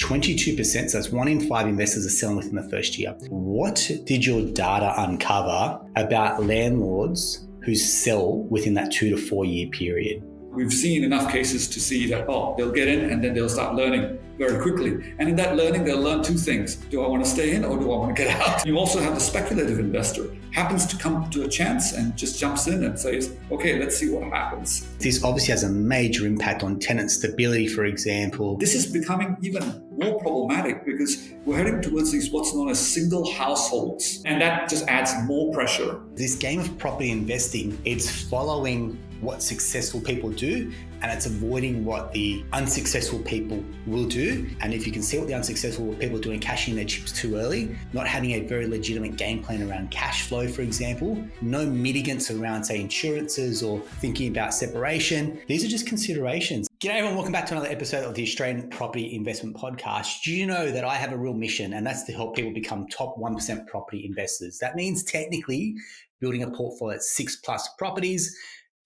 22%, so that's 1 in 5 investors are selling within the first year. What did your data uncover about landlords who sell within that 2 to 4 year period? We've seen enough cases to see that, they'll get in and then they'll start learning very quickly. And in that learning, they'll learn two things. Do I want to stay in or do I want to get out? You also have the speculative investor, happens to come to a chance and just jumps in and says, okay, let's see what happens. This obviously has a major impact on tenant stability, for example. This is becoming even more problematic because we're heading towards these what's known as single households. And that just adds more pressure. This game of property investing, it's following what successful people do, and it's avoiding what the unsuccessful people will do. And if you can see what the unsuccessful people are doing, cashing their chips too early, not having a very legitimate game plan around cash flow, for example, no mitigants around, say, insurances or thinking about separation. These are just considerations. G'day everyone, welcome back to another episode of the Australian Property Investment Podcast. Do you know that I have a real mission, and that's to help people become top 1% property investors? That means technically building a portfolio at 6+ properties.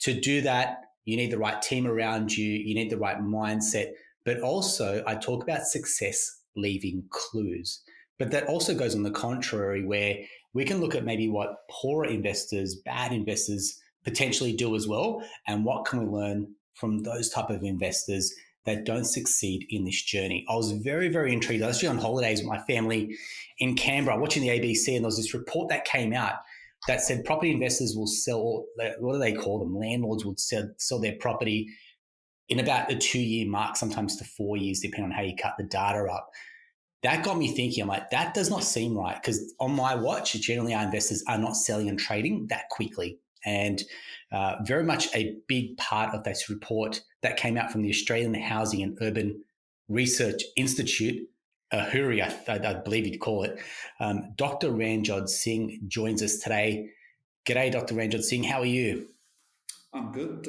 To do that, you need the right team around you, you need the right mindset, but also I talk about success leaving clues. But that also goes on the contrary, where we can look at maybe what poorer investors, bad investors potentially do as well, and what can we learn from those type of investors that don't succeed in this journey. I was very, very intrigued. I was actually on holidays with my family in Canberra watching the ABC, and there was this report that came out that said property investors will sell, what do they call them? Landlords would sell their property in about the 2-year mark, sometimes to 4 years, depending on how you cut the data up. That got me thinking. I'm like, that does not seem right, because on my watch, generally our investors are not selling and trading that quickly. And very much a big part of this report that came out from the Australian Housing and Urban Research Institute, HURI, I believe you'd call it. Dr. Ranjodh Singh joins us today. G'day, Dr. Ranjodh Singh. How are you? I'm good.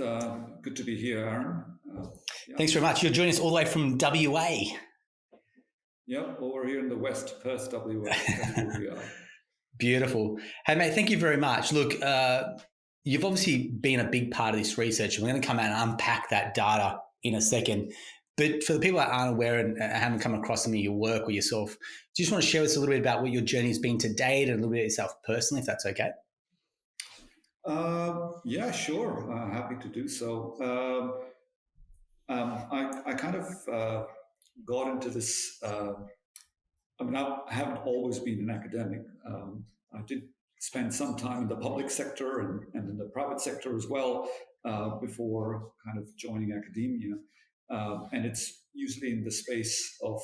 Good to be here, Aaron. Thanks very much. You're joining us all the way from WA. Yep, over here in the West, Perth, WA. Beautiful. Hey, mate, thank you very much. Look, you've obviously been a big part of this research. We're going to come out and unpack that data in a second. But for the people that aren't aware and haven't come across some of your work or yourself, do you just want to share with us a little bit about what your journey has been to date and a little bit of yourself personally, if that's okay? Yeah, sure. Happy to do so. I kind of got into this. I haven't always been an academic. I did spend some time in the public sector and in the private sector as well before kind of joining academia. And it's usually in the space of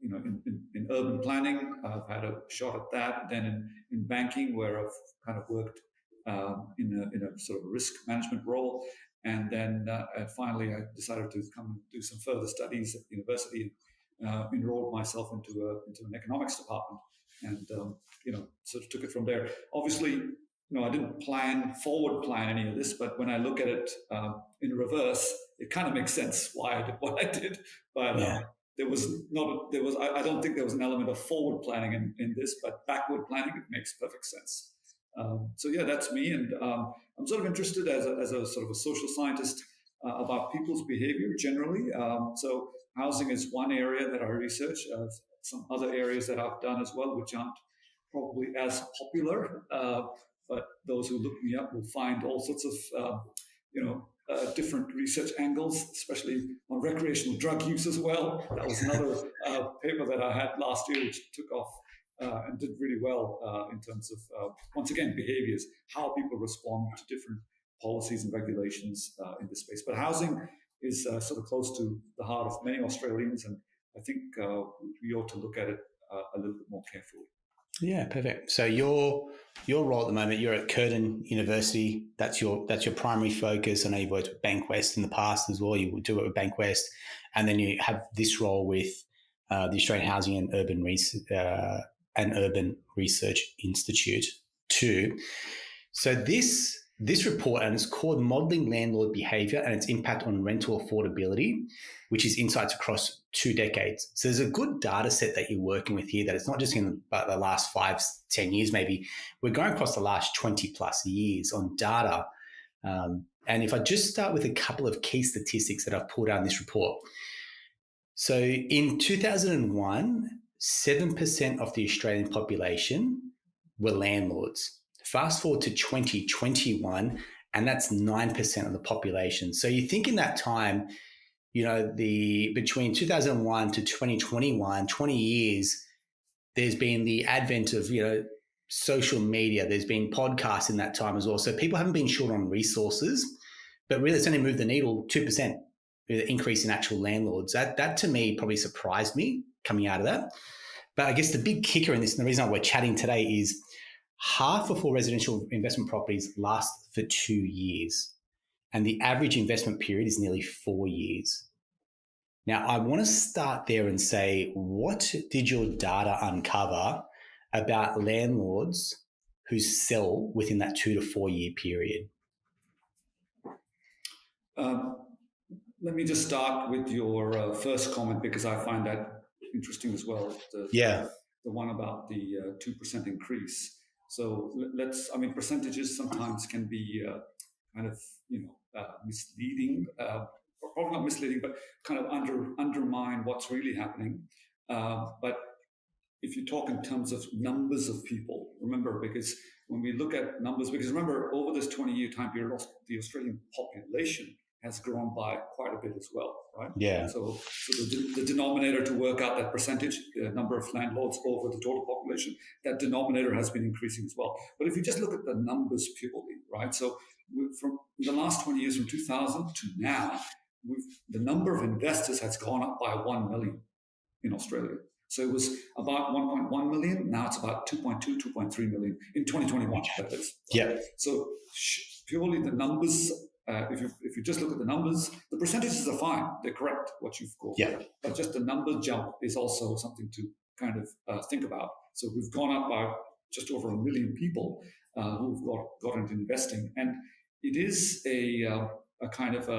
in urban planning. I've had a shot at that. Then in banking, where I've kind of worked in a sort of risk management role. And then finally, I decided to come and do some further studies at the university. Enrolled myself into an economics department, and sort of took it from there. Obviously, I didn't forward plan any of this, but when I look at it in reverse, it kind of makes sense why I did what I did. But I don't think there was an element of forward planning in this, but backward planning, it makes perfect sense. That's me. And I'm sort of interested as a sort of a social scientist about people's behavior generally. So housing is one area that I research. Some other areas that I've done as well, which aren't probably as popular. But those who look me up will find all sorts of, different research angles, especially on recreational drug use as well. That was another paper that I had last year, which took off and did really well in terms of, once again, behaviors, how people respond to different policies and regulations in this space. But housing is sort of close to the heart of many Australians, and I think we ought to look at it a little bit more carefully. Yeah, perfect. So your role at the moment, you're at Curtin University. That's your primary focus. I know you've worked with Bankwest in the past as well. You do it with Bankwest, and then you have this role with the Australian Housing and Urban Research Institute too. So this report, and it's called Modelling Landlord Behaviour and its Impact on Rental Affordability, which is insights across 2 decades. So there's a good data set that you're working with here, that it's not just in the last 5-10 years maybe. We're going across the last 20 plus years on data. And And if I just start with a couple of key statistics that I've pulled out in this report. So in 2001, 7% of the Australian population were landlords. Fast forward to 2021, and that's 9% of the population. So you think in that time, between 2001 to 2021, 20 years, there's been the advent of, social media. There's been podcasts in that time as well. So people haven't been short on resources, but really it's only moved the needle 2%, the increase in actual landlords. That to me probably surprised me coming out of that. But I guess the big kicker in this, and the reason we're chatting today, is half of all residential investment properties last for 2 years. And the average investment period is nearly 4 years. Now, I want to start there and say, what did your data uncover about landlords who sell within that 2 to 4 year period? Let me just start with your first comment, because I find that interesting as well. The one about the 2% increase. So percentages sometimes can be misleading, probably not misleading, but kind of undermine what's really happening. But if you talk in terms of numbers of people, remember, because when we look at numbers, because remember, over this 20-year time period, the Australian population has grown by quite a bit as well, right? Yeah. So the denominator to work out that percentage, the number of landlords over the total population, that denominator has been increasing as well. But if you just look at the numbers purely, right? So from the last 20 years, from 2000 to now, the number of investors has gone up by 1 million in Australia. So it was about 1.1 million. Now it's about 2.2, 2.3 million in 2021. That is. Yeah. So purely the numbers. If you just look at the numbers, the percentages are fine. They're correct, what you've called. Yeah. But just the number jump is also something to kind of think about. So we've gone up by just over 1 million people who've got into investing. And it is a kind of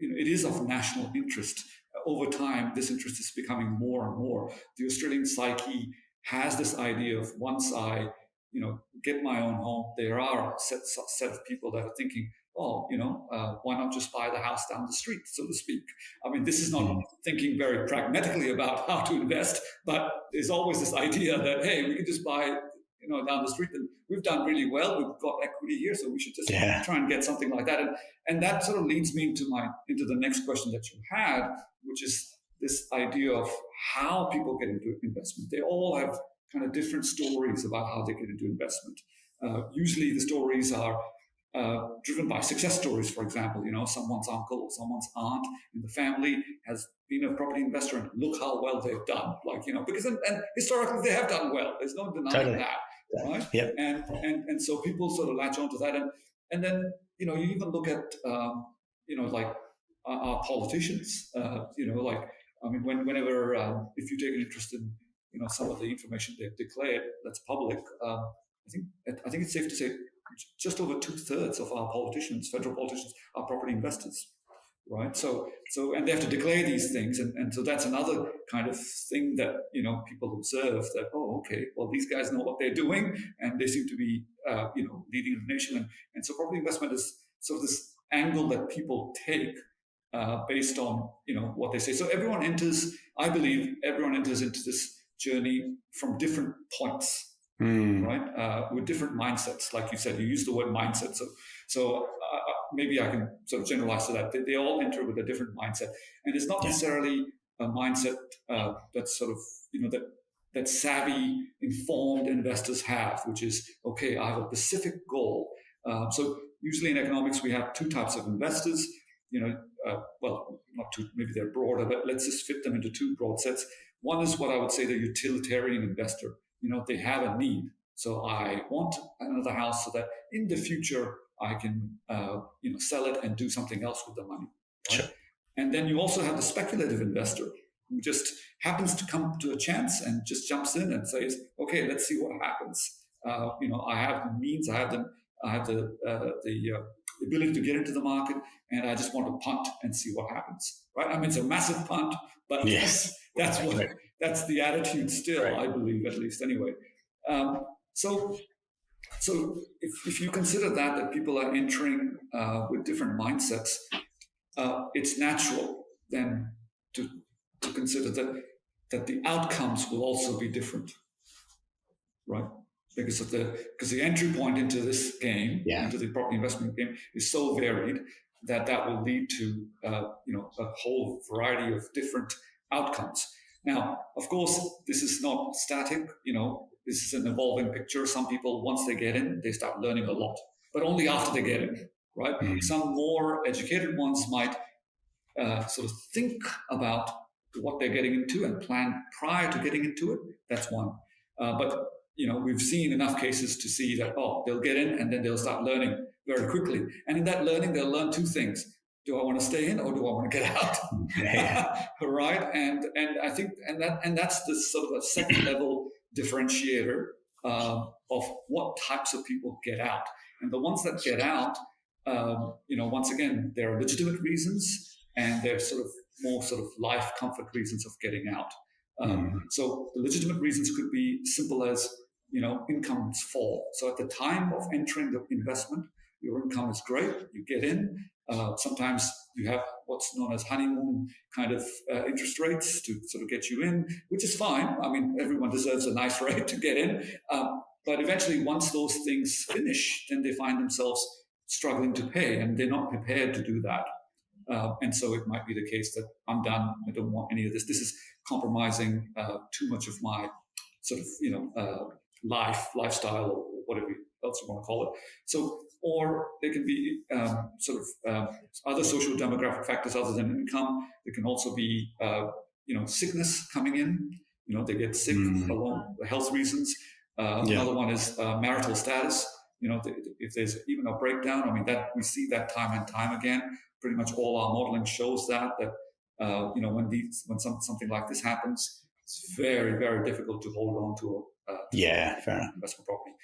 it is of national interest. Over time, this interest is becoming more and more. The Australian psyche has this idea of, once I get my own home, there are a set of people that are thinking, why not just buy the house down the street, so to speak? I mean, this is not thinking very pragmatically about how to invest, but there's always this idea that, hey, we can just buy, down the street, and we've done really well. We've got equity here, so we should just try and get something like that. And that sort of leads me into the next question that you had, which is this idea of how people get into investment. They all have kind of different stories about how they get into investment. Usually the stories are driven by success stories. For example, someone's uncle or someone's aunt in the family has been a property investor, and look how well they've done. Because and historically they have done well. There's no denying that, right? Yep. And so people sort of latch onto that, and then you even look at our politicians. Whenever if you take an interest in some of the information they've declared that's public, I think it's safe to say just over 2/3 of our politicians, federal politicians, are property investors, right? So and they have to declare these things, and so that's another kind of thing that people observe, that these guys know what they're doing, and they seem to be leading the nation, and so property investment is sort of this angle that people take based on what they say. So I believe everyone enters into this journey from different points. Right, with different mindsets. Like you said, you use the word mindset. So maybe I can sort of generalize to that. They all enter with a different mindset, and it's not necessarily a mindset that's sort of that savvy, informed investors have, which is, okay, I have a specific goal. So usually in economics we have two types of investors. Not two, maybe they're broader, but let's just fit them into two broad sets. One is what I would say the utilitarian investor. They have a need. So I want another house so that in the future I can, sell it and do something else with the money. Right? Sure. And then you also have the speculative investor, who just happens to come to a chance and just jumps in and says, okay, let's see what happens. I have the means, I have the ability to get into the market, and I just want to punt and see what happens. Right? I mean, it's a massive punt, but yes, that's the attitude still, right. I believe, at least anyway. So So if you consider that people are entering with different mindsets, it's natural then to consider that the outcomes will also be different, right? Because the entry point into this game, Yeah. into the property investment game, is so varied that will lead to a whole variety of different outcomes. Now, of course, this is not static. This is an evolving picture. Some people, once they get in, they start learning a lot, but only after they get in, right? Mm. Some more educated ones might sort of think about what they're getting into and plan prior to getting into it. That's one. But we've seen enough cases to see that they'll get in and then they'll start learning very quickly. And in that learning, they'll learn two things: do I want to stay in or do I want to get out? Yeah. Right? And I think that's the sort of a second level differentiator of what types of people get out. And the ones that get out, once again, there are legitimate reasons and they're more life comfort reasons of getting out. So the legitimate reasons could be simple as incomes fall. So at the time of entering the investment, your income is great. You get in. Sometimes you have what's known as honeymoon kind of interest rates to sort of get you in, which is fine. I mean, everyone deserves a nice rate to get in. But eventually, once those things finish, then they find themselves struggling to pay, and they're not prepared to do that. And so it might be the case that I'm done. I don't want any of this. This is compromising too much of my sort of lifestyle, or whatever else you want to call it. So, or there can be other social demographic factors other than income. There can also be sickness coming in. They get sick along health reasons. Another one is marital status. If there's even a breakdown, I mean, that we see that time and time again. Pretty much all our modeling shows that when something like this happens, it's very, very difficult to hold on to fair enough. investment property.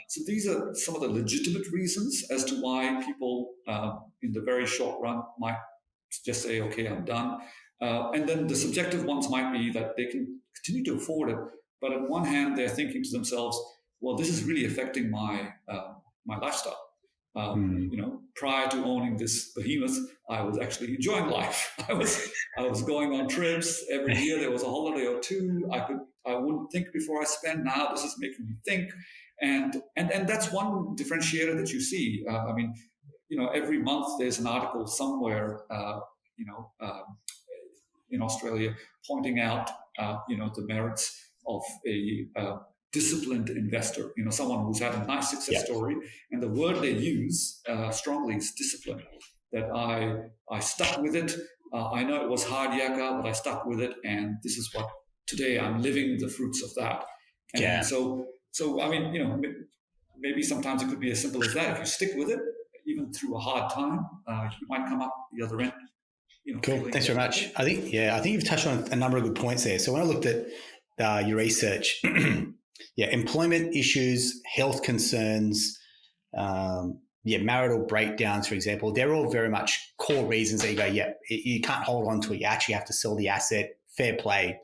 So these are some of the legitimate reasons as to why people in the very short run might just say, okay, I'm done. And then the subjective ones might be that they can continue to afford it, but on one hand, they're thinking to themselves, well, this is really affecting my lifestyle. Prior to owning this behemoth, I was actually enjoying life. I was going on trips every year. There was a holiday or two. I wouldn't think before I spend. Now this is making me think, and that's one differentiator that you see. Every month there's an article somewhere, in Australia, pointing out, the merits of a disciplined investor, someone who's had a nice success story. And the word they use strongly is discipline. That I stuck with it. I know it was hard yakka, but I stuck with it. And this is what today I'm living the fruits of that. And so I mean, maybe sometimes it could be as simple as that. If you stick with it, even through a hard time, you might come up the other end. Cool. Thanks very much. I think you've touched on a number of good points there. So when I looked at your research, employment issues, health concerns, marital breakdowns, for example, they're all very much core reasons that you go, you can't hold on to it. You actually have to sell the asset. Fair play.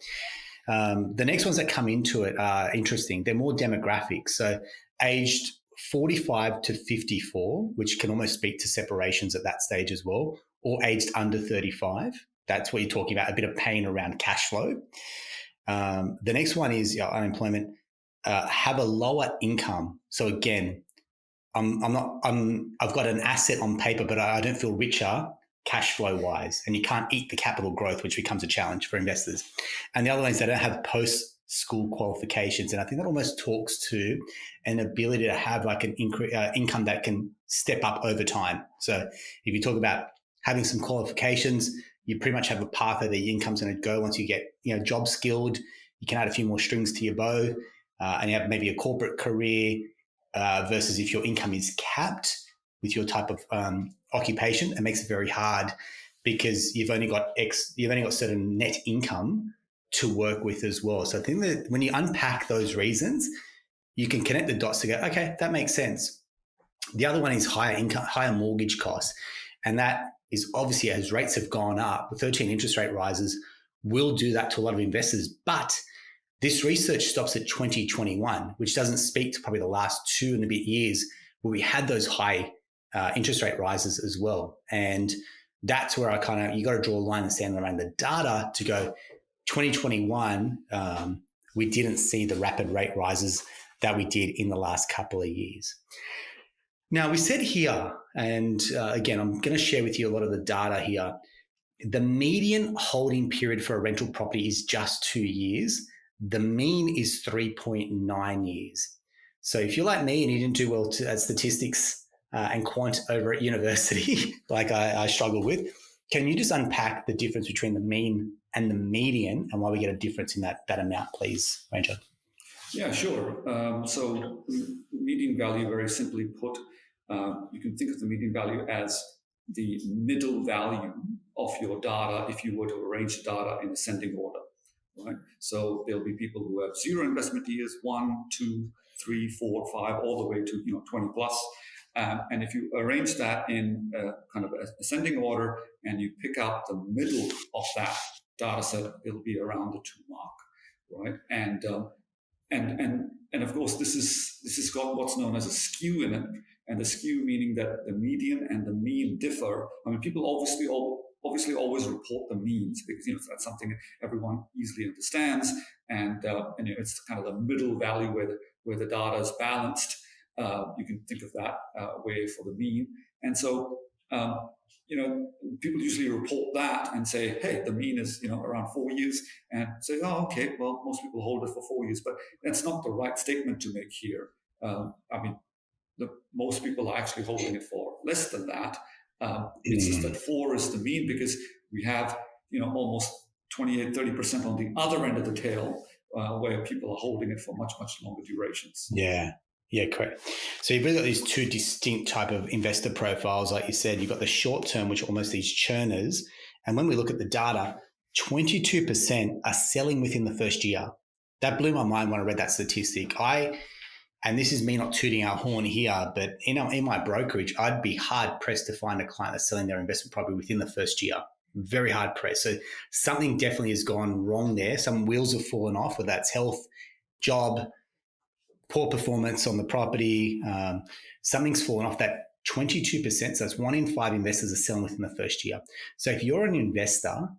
The next ones that come into it are interesting. They're more demographic. So aged 45 to 54, which can almost speak to separations at that stage as well, or aged under 35. That's what you're talking about, a bit of pain around cash flow. The next one is unemployment. Have a lower income. So again, I've got an asset on paper, but I don't feel richer cash flow wise, and you can't eat the capital growth, which becomes a challenge for investors. And the other one is they don't have post-school qualifications. And I think that almost talks to an ability to have like an income that can step up over time. So if you talk about having some qualifications, you pretty much have a path that your income's going to go once you get, job skilled. You can add a few more strings to your bow, and you have maybe a corporate career versus if your income is capped with your type of occupation. It makes it very hard because you've only got certain net income to work with as well. So I think that when you unpack those reasons, you can connect the dots to go, okay, that makes sense. The other one is higher income, higher mortgage costs, and that is obviously as rates have gone up, the 13 interest rate rises will do that to a lot of investors. But This research stops at 2021, which doesn't speak to probably the last 2 and a bit years where we had those high interest rate rises as well. And that's where you got to draw a line and stand around the data to go 2021, we didn't see the rapid rate rises that we did in the last couple of years. Now, we said here, and again, I'm going to share with you a lot of the data here. The median holding period for a rental property is just 2 years. The mean is 3.9 years. So if you're like me and you didn't do well at statistics and quant over at university, like I struggle with, can you just unpack the difference between the mean and the median and why we get a difference in that amount, please, Ranjodh? Yeah, sure. So median value, very simply put, you can think of the median value as the middle value of your data if you were to arrange data in ascending order, right? So there'll be people who have 0 investment years, 1, 2, 3, 4, 5, all the way to 20 plus. And if you arrange that in kind of ascending order and you pick out the middle of that data set, it'll be around the 2 mark, right? And of course, this has got what's known as a skew in it, and the skew meaning that the median and the mean differ. I mean, people obviously always report the means because that's something everyone easily understands, and it's kind of the middle value where the data is balanced. You can think of that way for the mean, and so people usually report that and say, hey, the mean is around 4 years, and say, oh, okay, well, most people hold it for 4 years, but that's not the right statement to make here. Most people are actually holding it for less than that. It's just that 4 is the mean because we have almost 28-30% on the other end of the tail where people are holding it for much longer durations. Yeah, correct. So you've really got these 2 distinct type of investor profiles. Like you said, you've got the short term, which are almost these churners. And when we look at the data, 22% are selling within the first year. That blew my mind when I read that statistic. And this is me not tooting our horn here, but in my brokerage, I'd be hard pressed to find a client that's selling their investment property within the first year. Very hard pressed. So something definitely has gone wrong there. Some wheels have fallen off, whether that's health, job, poor performance on the property, something's fallen off. That 22%, so that's 1 in 5 investors are selling within the first year. So if you're an investor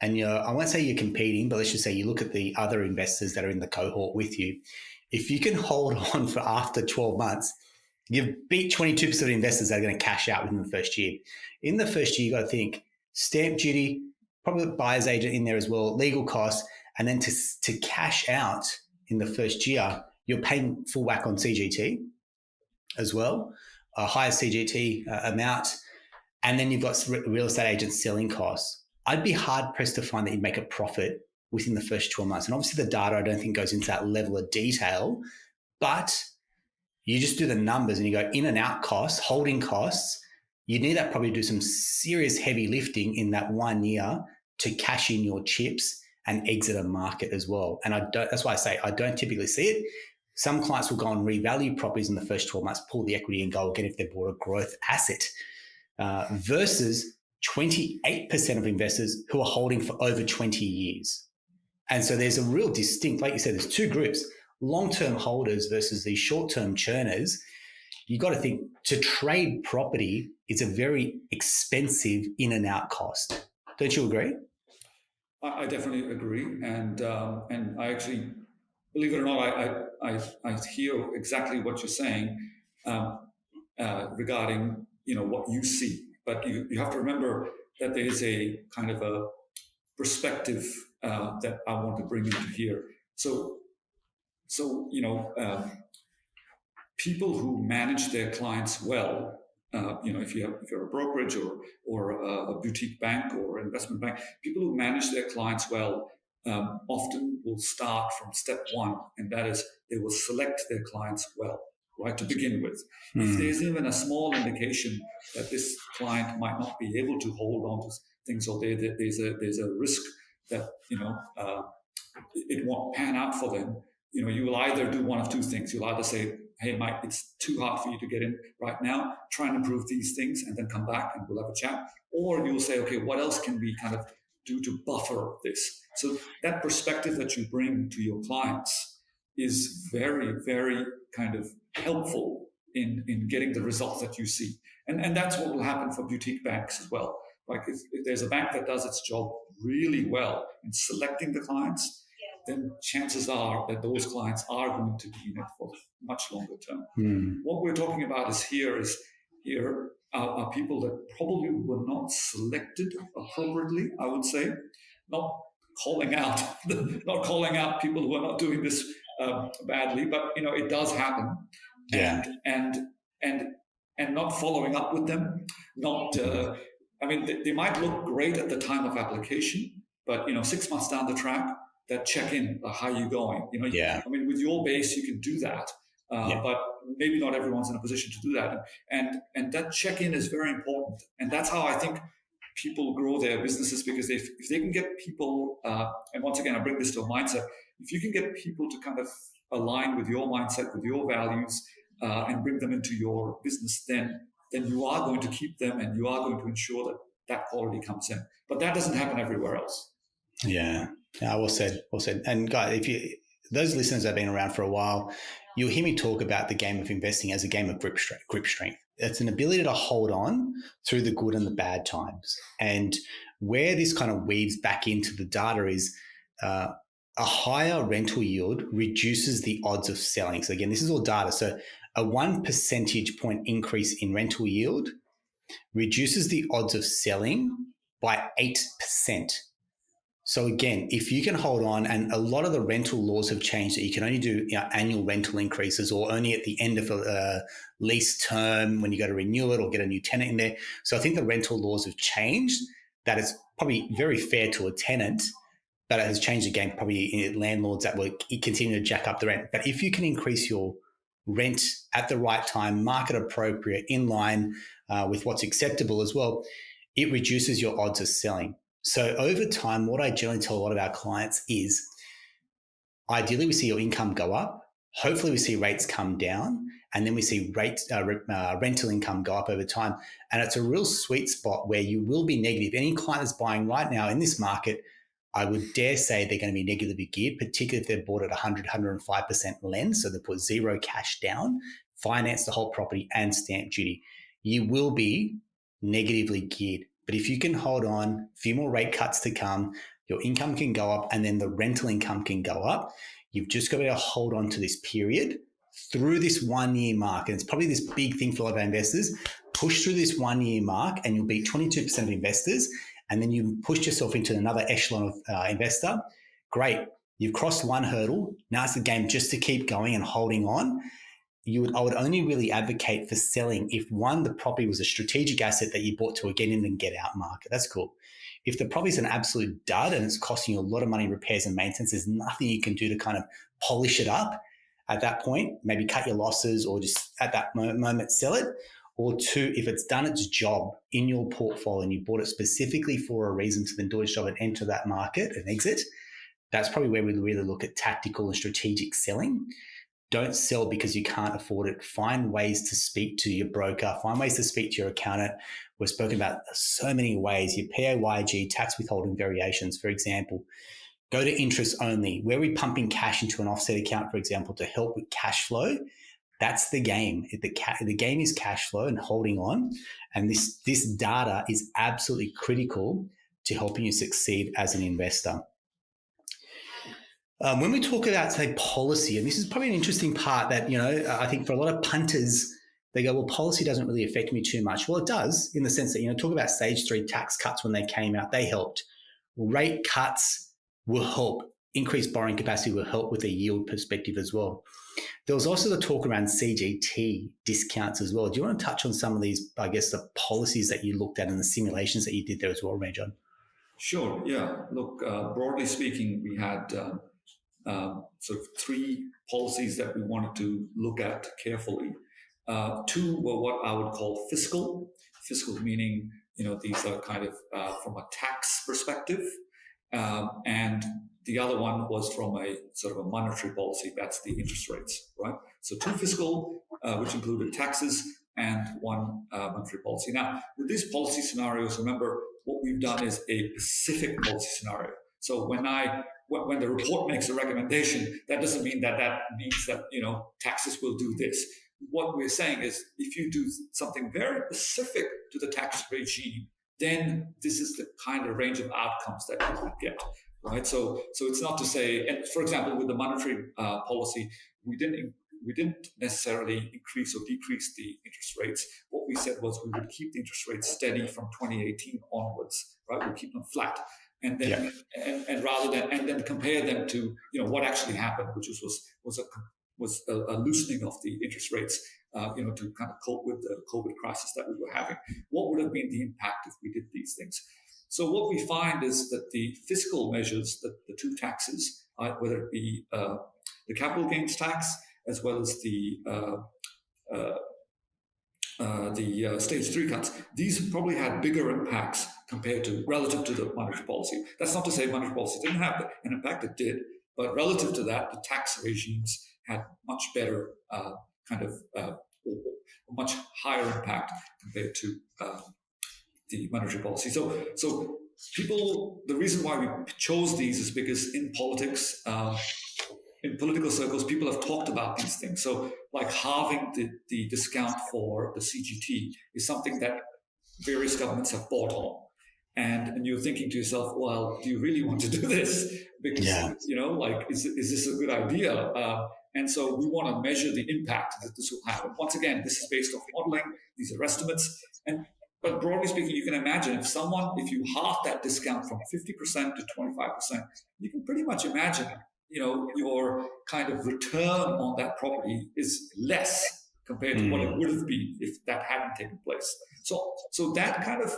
and I won't say you're competing, but let's just say you look at the other investors that are in the cohort with you, if you can hold on for after 12 months, you've beat 22% of investors that are going to cash out within the first year. In the first year, you got to think stamp duty, probably the buyer's agent in there as well, legal costs, and then to cash out in the first year, you're paying full whack on CGT as well, a higher CGT amount, and then you've got real estate agents selling costs. I'd be hard pressed to find that you'd make a profit within the first 12 months. And obviously the data, I don't think goes into that level of detail, but you just do the numbers and you go in and out costs, holding costs. You need that probably do some serious heavy lifting in that 1 year to cash in your chips and exit a market as well. And that's why I say I don't typically see it. Some clients will go and revalue properties in the first 12 months, pull the equity and go again if they bought a growth asset, versus 28% of investors who are holding for over 20 years. And so there's a real distinct, like you said, there's 2 groups, long-term holders versus these short-term churners. You got to think to trade property, it's a very expensive in and out cost. Don't you agree? I definitely agree. And I actually, believe it or not, I hear exactly what you're saying regarding, what you see. But you have to remember that there is a kind of a perspective that I want to bring into here. So people who manage their clients well, if you're a brokerage or a boutique bank or investment bank, people who manage their clients well often will start from step 1, and that is they will select their clients well, right, to begin with. If there's even a small indication that this client might not be able to hold on to things, or there's a risk that it won't pan out for them, you will either do one of 2 things. You'll either say, hey, Mike, it's too hard for you to get in right now. Try and improve these things and then come back and we'll have a chat. Or you'll say, okay, what else can we kind of do to buffer this? So that perspective that you bring to your clients is very, very kind of helpful in getting the results that you see. And that's what will happen for boutique banks as well. Like if there's a bank that does its job really well in selecting the clients, then chances are that those clients are going to be in it for much longer term. What we're talking about here are people that probably were not selected appropriately, I would say. Not calling out people who are not doing this badly, but it does happen. Yeah. And not following up with them, not they might look great at the time of application, but 6 months down the track, that check-in, how are you going? With your base you can do that, but maybe not everyone's in a position to do that, and that check-in is very important. And that's how I think people grow their businesses, because if they can get people, and once again I bring this to a mindset, if you can get people to kind of align with your mindset, with your values, and bring them into your business, then you are going to keep them, and you are going to ensure that quality comes in. But that doesn't happen everywhere else. Yeah. Well said. Well said. And guys, those listeners that have been around for a while, you'll hear me talk about the game of investing as a game of grip strength. It's an ability to hold on through the good and the bad times. And where this kind of weaves back into the data is a higher rental yield reduces the odds of selling. So again, this is all data. So a 1 percentage point increase in rental yield reduces the odds of selling by 8%. So again, if you can hold on, and a lot of the rental laws have changed that you can only do annual rental increases, or only at the end of a lease term when you go to renew it or get a new tenant in there. So I think the rental laws have changed, that it's probably very fair to a tenant, but it has changed the game probably in landlords that will continue to jack up the rent. But if you can increase your rent at the right time, market appropriate, in line with what's acceptable as well, it reduces your odds of selling. So over time, what I generally tell a lot of our clients is, ideally we see your income go up, hopefully we see rates come down, and then we see rental income go up over time. And it's a real sweet spot where you will be negative. Any client that's buying right now in this market, I would dare say they're going to be negatively geared, particularly if they're bought at 100, 105% lens. So they put zero cash down, finance the whole property and stamp duty. You will be negatively geared. But if you can hold on, a few more rate cuts to come, your income can go up, and then the rental income can go up. You've just got to hold on to this period through this 1 year mark. And it's probably this big thing for a lot of our investors. Push through this 1 year mark and you'll beat 22% of investors. And then you pushed yourself into another echelon of investor. Great. You've crossed one hurdle. Now it's the game just to keep going and holding on. I would only really advocate for selling if, one, the property was a strategic asset that you bought to a get in and get out market. That's cool. If the property is an absolute dud and it's costing you a lot of money in repairs and maintenance, there's nothing you can do to kind of polish it up at that point. Maybe cut your losses, or just at that moment sell it. Or two, if it's done its job in your portfolio and you bought it specifically for a reason to then do its job and enter that market and exit, that's probably where we really look at tactical and strategic selling. Don't sell because you can't afford it. Find ways to speak to your broker. Find ways to speak to your accountant. We've spoken about so many ways. Your PAYG, tax withholding variations, for example. Go to interest only. Where we're pumping cash into an offset account, for example, to help with cash flow. That's the game. The game is cash flow and holding on. And this data is absolutely critical to helping you succeed as an investor. When we talk about, say, policy, and this is probably an interesting part that, I think for a lot of punters, they go, well, policy doesn't really affect me too much. Well, it does, in the sense that, talk about stage 3 tax cuts when they came out, they helped. Rate cuts will help. Increased borrowing capacity will help with a yield perspective as well. There was also the talk around CGT discounts as well. Do you want to touch on some of these, I guess, the policies that you looked at and the simulations that you did there as well, Ranjodh? Sure, yeah. Look, broadly speaking, we had sort of 3 policies that we wanted to look at carefully. 2 were what I would call fiscal. Fiscal meaning, these are kind of from a tax perspective. and the other one was from a sort of a monetary policy. That's the interest rates, right? So two fiscal, which included taxes, and one monetary policy. Now, with these policy scenarios, remember what we've done is a specific policy scenario. So when the report makes a recommendation, that doesn't mean that means that taxes will do this. What we're saying is, if you do something very specific to the tax regime, then this is the kind of range of outcomes that you would get, right? So it's not to say, and for example, with the monetary policy, we didn't necessarily increase or decrease the interest rates. What we said was we would keep the interest rates steady from 2018 onwards, right? We'll keep them flat, and then and rather than and then compare them to what actually happened, which was a loosening of the interest rates, to kind of cope with the COVID crisis that we were having. What would have been the impact if we did these things? So what we find is that the fiscal measures, the two taxes, whether it be the capital gains tax as well as the stage 3 cuts, these probably had bigger impacts relative to the monetary policy. That's not to say monetary policy didn't have an impact; it did, but relative to that, the tax regimes had much better much higher impact compared to the monetary policy. So people, the reason why we chose these is because in politics, in political circles, people have talked about these things. So like halving the discount for the CGT is something that various governments have bought on. And you're thinking to yourself, well, do you really want to do this? Because, is this a good idea? And so we want to measure the impact that this will have. And once again, this is based off modeling. These are estimates. But broadly speaking, you can imagine if you halve that discount from 50% to 25%, you can pretty much imagine, your kind of return on that property is less compared to what it would have been if that hadn't taken place. So that kind of,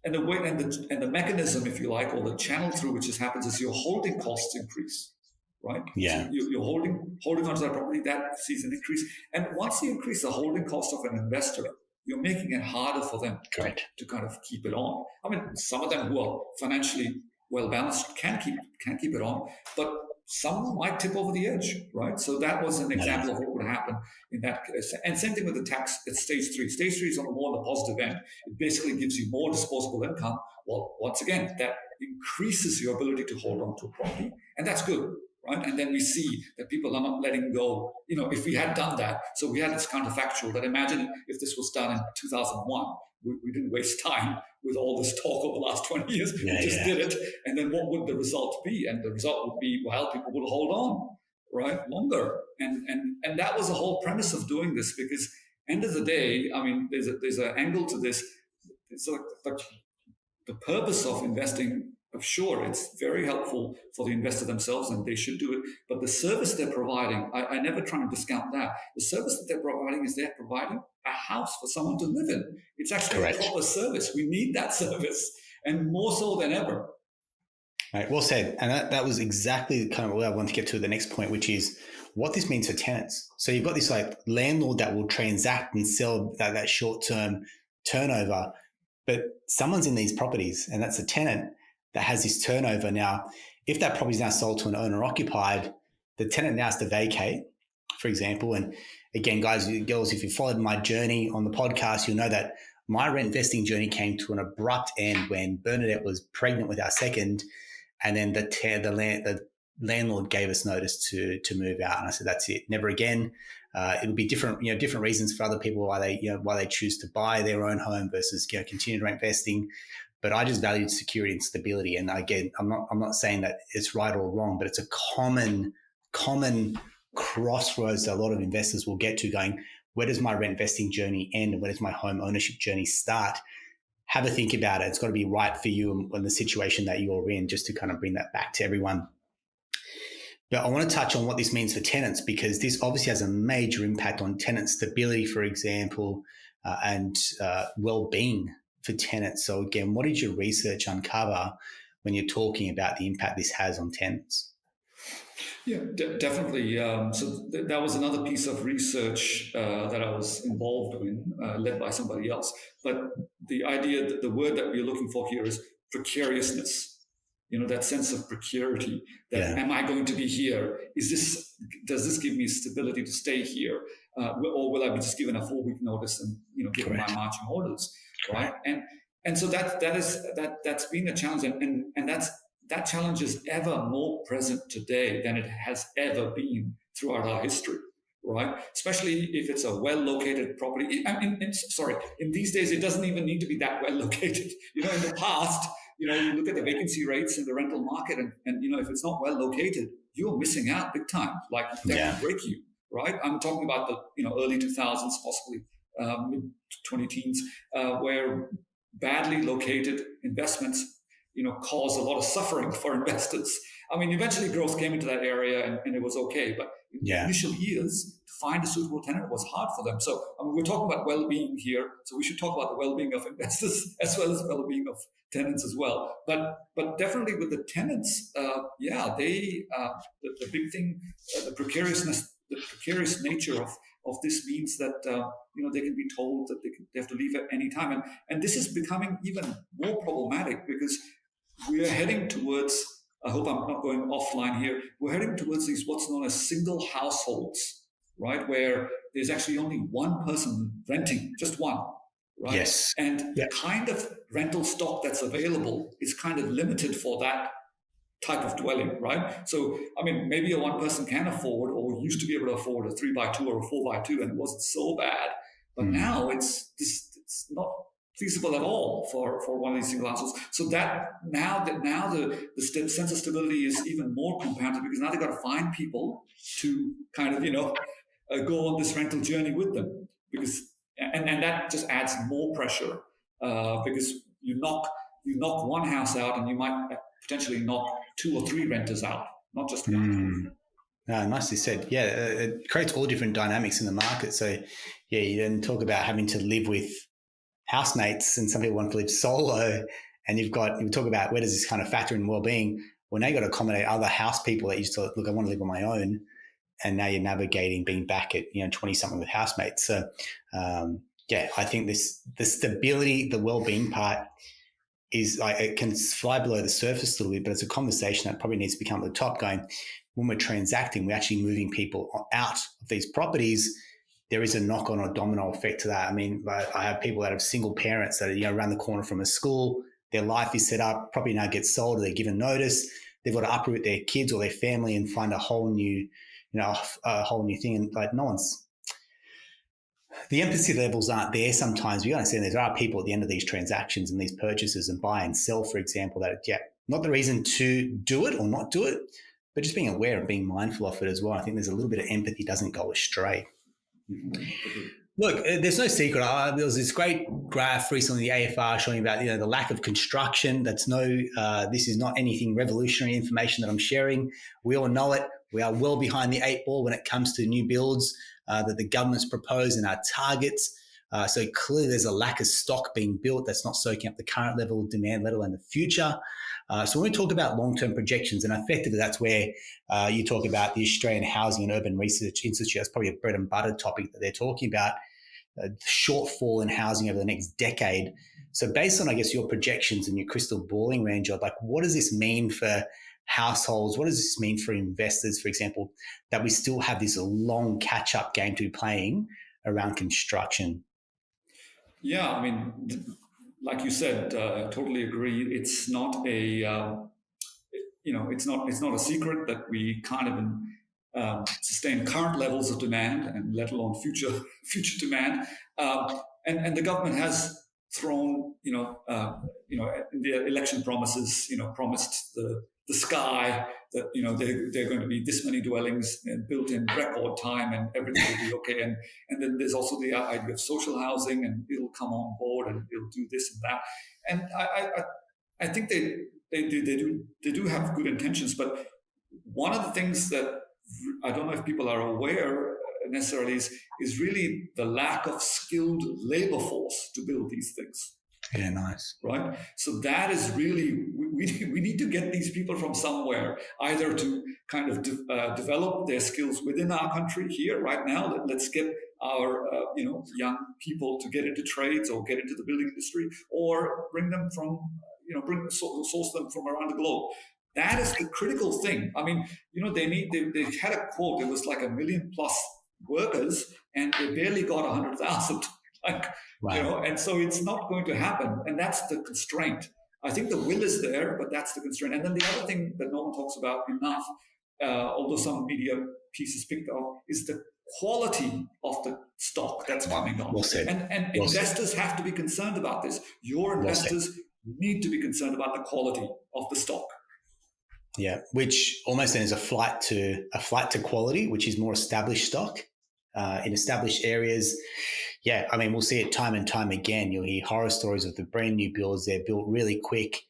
and the way and the mechanism, if you like, or the channel through which this happens is your holding costs increase, right? Yeah. So you're holding onto that property, that sees an increase. And once you increase the holding cost of an investor, you're making it harder for them to kind of keep it on. I mean, some of them who are financially well balanced can keep it on, but some might tip over the edge, right? So that was an example of what would happen in that case. And same thing with the tax at stage 3. Stage 3 is on the positive end. It basically gives you more disposable income. Well, once again, that increases your ability to hold on to a property, and that's good, right? And then we see that people are not letting go. If we had done that, so we had this counterfactual that imagine if this was done in 2001, we didn't waste time with all this talk over the last 20 years. We just did it. And then what would the result be? And the result would be, well, people would hold on, right, longer. And that was the whole premise of doing this, because end of the day, I mean, there's an angle to this. It's like the purpose of investing, sure, it's very helpful for the investor themselves and they should do it. But the service they're providing, I never try and discount that. The service that they're providing is they're providing a house for someone to live in. It's actually a proper service. We need that service, and more so than ever. Right, well said. And that was exactly kind of what I want to get to the next point, which is what this means for tenants. So you've got this like landlord that will transact and sell that short-term turnover, but someone's in these properties, and that's a tenant that has this turnover. Now, if that property is now sold to an owner-occupied, the tenant now has to vacate, for example. And again, guys and girls, if you followed my journey on the podcast, you'll know that my rent investing journey came to an abrupt end when Bernadette was pregnant with our second, and then the landlord gave us notice to move out. And I said, that's it, never again. It'll be different reasons for other people why they choose to buy their own home versus continue rent investing. But I just valued security and stability. And again, I'm not saying that it's right or wrong, but it's a common crossroads that a lot of investors will get to, going, where does my rent investing journey end and where does my home ownership journey start? Have a think about it. It's got to be right for you and the situation that you're in, just to kind of bring that back to everyone. But I want to touch on what this means for tenants, because this obviously has a major impact on tenant stability, for example, and well-being for tenants. So again, what did your research uncover when you're talking about the impact this has on tenants? Yeah, definitely. So that was another piece of research that I was involved in, led by somebody else. But the idea, that the word that we're looking for here is precariousness, that sense of precarity, that Yeah. am I going to be here? Does this give me stability to stay here? Or will I be just given a 4-week notice and, given my Correct. marching orders, right? Correct. And so that's been a challenge. And that challenge is ever more present today than it has ever been throughout our history, right? Especially if it's a well-located property. In these days, it doesn't even need to be that well-located. In the past, you look at the vacancy rates in the rental market, and if it's not well-located, you're missing out big time. Like that can break you, right? I'm talking about the early 2000s, possibly mid-20 teens, where badly located investments cause a lot of suffering for investors. I mean, eventually growth came into that area and it was okay, but in the initial years, to find a suitable tenant was hard for them. So, we're talking about well-being here, so we should talk about the well-being of investors as well as the well-being of tenants as well. But definitely with the tenants, the big thing, the precarious nature of this means that they can be told that they have to leave at any time, and this is becoming even more problematic because we are heading towards, I hope I'm not going offline here, we're heading towards these what's known as single households, right? Where there's actually only one person renting, just one, right? Yes. And the kind of rental stock that's available is kind of limited for that type of dwelling, right? So, maybe a one person can afford or used to be able to afford a 3x2 or a 4x2 and it wasn't so bad. But now it's not feasible at all for one of these single households. So that now the sense of stability is even more compounded because now they've got to find people to kind of go on this rental journey with them, because and that just adds more pressure because you knock one house out and you might potentially knock 2 or 3 renters out, not just one. Nicely said. Yeah, it creates all different dynamics in the market. So you then talk about having to live with housemates, and some people want to live solo, and you talk about where does this kind of factor in well-being. Well, now you've got to accommodate other house people that used to look, I want to live on my own, and now you're navigating being back at 20 something with housemates. So I think the stability, the well-being part is like, it can fly below the surface a little bit, but it's a conversation that probably needs to become at the top. Going, when we're transacting, we're actually moving people out of these properties. There is a knock-on or domino effect to that. I have people that have single parents that are around the corner from a school. Their life is set up, property now gets sold, or they're given notice. They've got to uproot their kids or their family and find a whole new thing. And like, the empathy levels aren't there sometimes. We understand there are people at the end of these transactions and these purchases and buy and sell, for example, that not the reason to do it or not do it, but just being aware and being mindful of it as well. I think there's a little bit of empathy doesn't go astray. Look, there's no secret. There was this great graph recently, the AFR, showing about the lack of construction. This is not anything revolutionary information that I'm sharing. We all know it. We are well behind the 8 ball when it comes to new builds that the government's proposed and our targets. So clearly there's a lack of stock being built that's not soaking up the current level of demand, let alone the future. So when we talk about long-term projections, and effectively that's where you talk about the Australian Housing and Urban Research Institute, that's probably a bread and butter topic that they're talking about, shortfall in housing over the next decade. So based on, I guess, your projections and your crystal balling, Ranjodh, like what does this mean for households? What does this mean for investors, for example, that we still have this long catch-up game to be playing around construction? Yeah, like you said, I totally agree. It's not it's not a secret that we kind of sustain current levels of demand, and let alone future demand. And the government has thrown, in the election promises, promised the sky that they're going to be this many dwellings built in record time and everything will be okay. And then there's also the idea of social housing, and it'll come on board and it'll do this and that. And I think they do have good intentions, but one of the things that I don't know if people are aware necessarily is really the lack of skilled labor force to build these things. Yeah, nice. Right? So that is really, we need to get these people from somewhere, either to kind of develop their skills within our country here right now. Let's get our young people to get into trades or get into the building industry, or bring them from source them from around the globe. That is the critical thing. I mean, they had a quote. It was like 1 million plus workers, and they barely got 100,000. Like, Wow. and so it's not going to happen, and that's the constraint. I think the will is there, but that's the constraint. And then the other thing that no one talks about enough, although some media pieces picked up, is the quality of the stock that's coming on. Well said. And Well said. investors have to be concerned about this. Your investors need to be concerned about the quality of the stock. Yeah, which almost then is a flight to quality, which is more established stock in established areas. Yeah, I mean, we'll see it time and time again. You'll hear horror stories of the brand new builds. They're built really quick.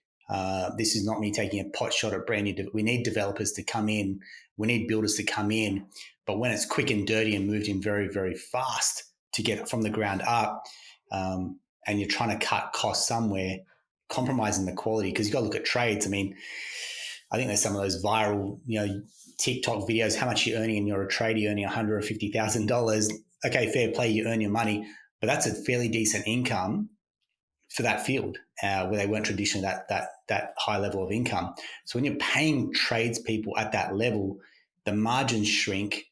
This is not me taking a pot shot at brand new. We need developers to come in. We need builders to come in. But when it's quick and dirty and moved in very, very fast to get it from the ground up, and you're trying to cut costs somewhere, compromising the quality, because you've got to look at trades. I mean, I think there's some of those viral, TikTok videos. How much you're earning, and you're a trader, you're earning $100,000 or $50,000. Okay, fair play, you earn your money, but that's a fairly decent income for that field where they weren't traditionally that high level of income. So when you're paying tradespeople at that level, the margins shrink.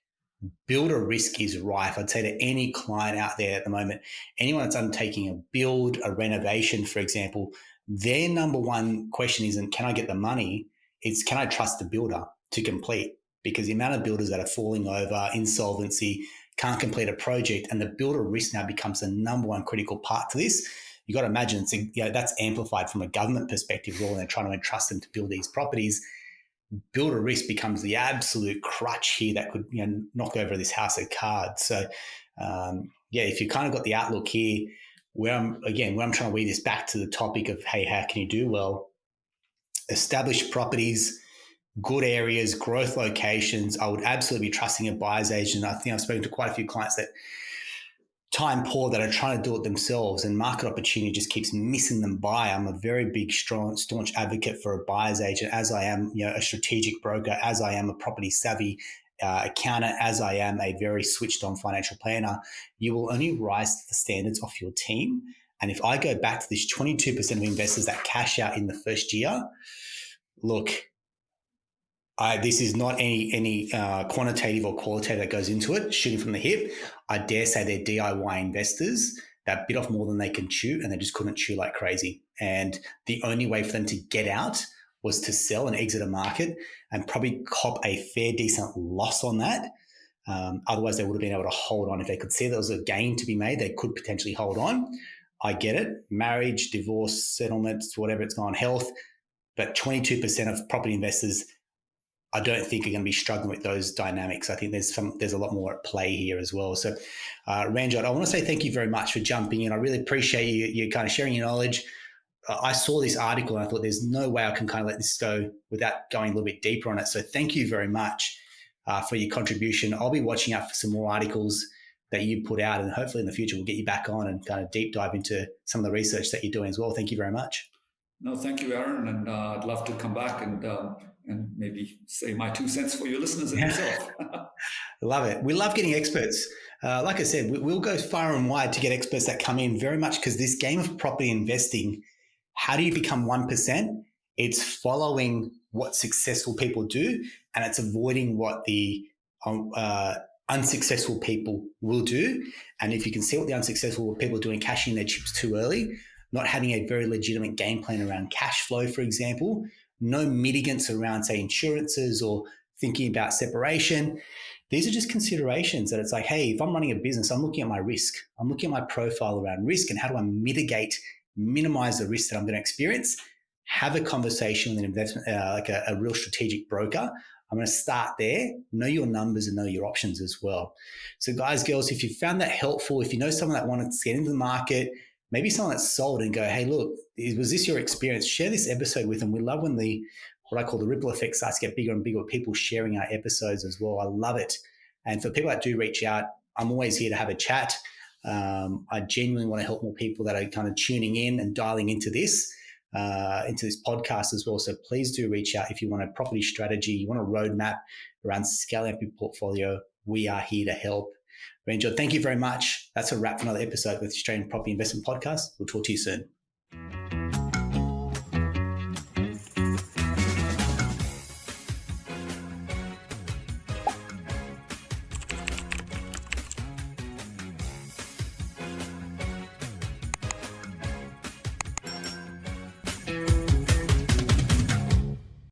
Builder risk is rife. I'd say to any client out there at the moment, anyone that's undertaking a build, a renovation, for example, their number one question isn't, can I get the money? It's, can I trust the builder to complete? Because the amount of builders that are falling over, insolvency, can't complete a project, and the builder risk now becomes the number one critical part to this. You got to imagine that's amplified from a government perspective, rather than trying to entrust them to build these properties. Builder risk becomes the absolute crutch here that could knock over this house of cards. So if you kind of got the outlook here, where I'm trying to weave this back to the topic of, hey, how can you do well? Established properties, good areas, growth locations. I would absolutely be trusting a buyer's agent. I think I've spoken to quite a few clients that time poor that are trying to do it themselves, and market opportunity just keeps missing them by. I'm a very big, staunch advocate for a buyer's agent, as I am, a strategic broker, as I am a property savvy accountant, as I am a very switched on financial planner. You will only rise to the standards of your team. And if I go back to this 22% of investors that cash out in the first year, look, this is not any quantitative or qualitative that goes into it, shooting from the hip. I dare say they're DIY investors that bit off more than they can chew, and they just couldn't chew like crazy. And the only way for them to get out was to sell and exit a market and probably cop a fair, decent loss on that. Otherwise, they would have been able to hold on. If they could see there was a gain to be made, they could potentially hold on. I get it. Marriage, divorce, settlements, whatever it's gone, health. But 22% of property investors, I don't think are going to be struggling with those dynamics. I think there's a lot more at play here as well. So, Ranjodh, I want to say thank you very much for jumping in. I really appreciate you kind of sharing your knowledge. I saw this article and I thought there's no way I can kind of let this go without going a little bit deeper on it. So thank you very much for your contribution. I'll be watching out for some more articles that you put out, and hopefully in the future we'll get you back on and kind of deep dive into some of the research that you're doing as well. Thank you very much. No, thank you, Aaron, and I'd love to come back and maybe say my 2 cents for your listeners and yourself. Love it. We love getting experts. Like I said, we'll go far and wide to get experts that come in, very much because this game of property investing, how do you become 1%? It's following what successful people do, and it's avoiding what the unsuccessful people will do. And if you can see what the unsuccessful people are doing, cashing their chips too early, not having a very legitimate game plan around cash flow, for example, no mitigants around, say, insurances or thinking about separation. These are just considerations that it's like, hey, if I'm running a business, I'm looking at my risk. I'm looking at my profile around risk and how do I minimize the risk that I'm going to experience. Have a conversation with an investment, like a real strategic broker. I'm going to start there, know your numbers and know your options as well. So guys, girls, if you found that helpful, if you know someone that wanted to get into the market, maybe someone that's sold and go, hey, look, was this your experience? Share this episode with them. We love when what I call the ripple effect starts to get bigger and bigger with people sharing our episodes as well. I love it. And for people that do reach out, I'm always here to have a chat. I genuinely want to help more people that are kind of tuning in and dialing into this podcast as well. So please do reach out if you want a property strategy, you want a roadmap around scaling up your portfolio. We are here to help. Ranjodh, thank you very much. That's a wrap for another episode with Australian Property Investment Podcast. We'll talk to you soon.